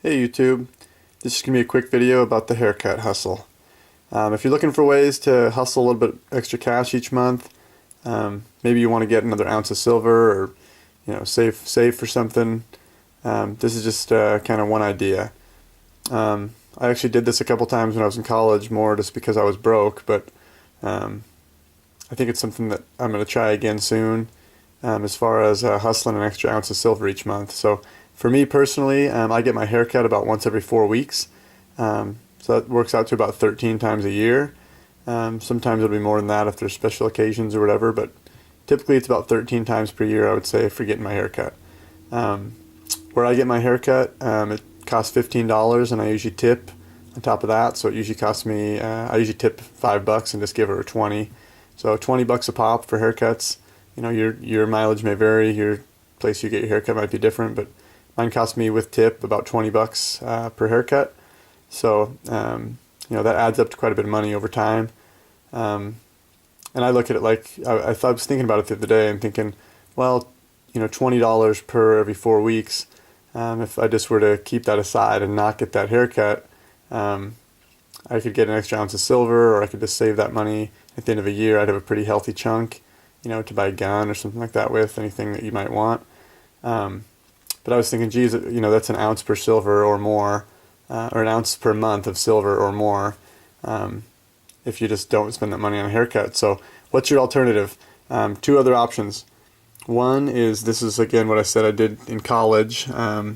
Hey YouTube, this is going to be a quick video about the haircut hustle. If you're looking for ways to hustle a little bit extra cash each month, maybe you want to get another ounce of silver or save for something, this is just kind of one idea. I actually did this a couple times when I was in college, more just because I was broke, but I think it's something that I'm going to try again soon, as far as hustling an extra ounce of silver each month. So for me personally, I get my hair cut about once every 4 weeks, so that works out to about 13 times a year. Sometimes it'll be more than that if there's special occasions or whatever, but typically it's about 13 times per year, I would say, for getting my hair cut. Where I get my hair cut, it costs $15 and I usually tip on top of that, so it usually costs me, I usually tip $5 and just give her a 20. So $20 a pop for haircuts. You know, your mileage may vary, your place you get your haircut might be different, but mine cost me with tip about $20 per haircut. So that adds up to quite a bit of money over time. And I look at it like I was thinking about it the other day and thinking, well, $20 per every 4 weeks. If I just were to keep that aside and not get that haircut, I could get an extra ounce of silver, or I could just save that money. At the end of a year, I'd have a pretty healthy chunk, to buy a gun or something like that with, anything that you might want. But I was thinking, geez, that's an ounce per silver or more, or an ounce per month of silver or more, if you just don't spend that money on a haircut. So what's your alternative? Two other options. One is, this is again what I said I did in college. I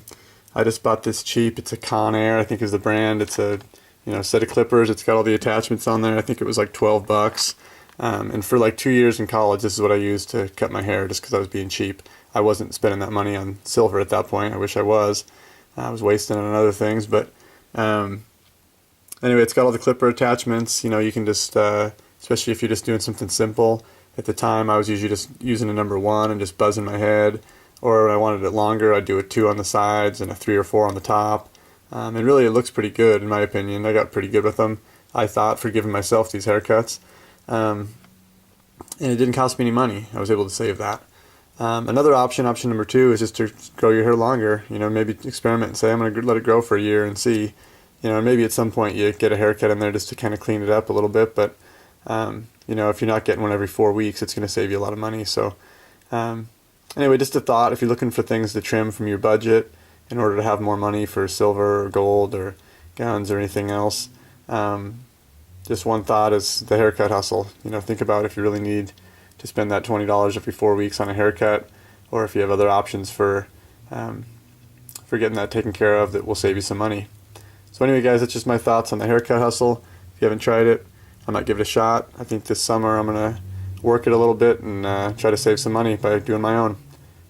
just bought this cheap, it's a Conair, I think is the brand. It's a set of clippers, it's got all the attachments on there. I think it was like $12. And for like 2 years in college, this is what I used to cut my hair, just because I was being cheap. I wasn't spending that money on silver at that point. I wish I was. I was wasting it on other things, but anyway, it's got all the clipper attachments. You can just, especially if you're just doing something simple. At the time, I was usually just using a number 1 and just buzzing my head. Or when I wanted it longer, I'd do a 2 on the sides and a 3 or 4 on the top. And really, it looks pretty good, in my opinion. I got pretty good with them, I thought, for giving myself these haircuts. And it didn't cost me any money. I was able to save that. Another option number 2, is just to grow your hair longer. Maybe experiment and say, I'm going to let it grow for a year and see. Maybe at some point you get a haircut in there just to kind of clean it up a little bit. But, if you're not getting one every 4 weeks, it's going to save you a lot of money. So, anyway, just a thought. If you're looking for things to trim from your budget in order to have more money for silver or gold or guns or anything else, just one thought is the haircut hustle. Think about if you really need to spend that $20 every 4 weeks on a haircut, or if you have other options for getting that taken care of that will save you some money. So anyway, guys, that's just my thoughts on the haircut hustle. If you haven't tried it, I might give it a shot. I think this summer I'm going to work it a little bit and try to save some money by doing my own.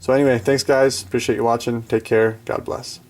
So anyway, thanks guys. Appreciate you watching. Take care. God bless.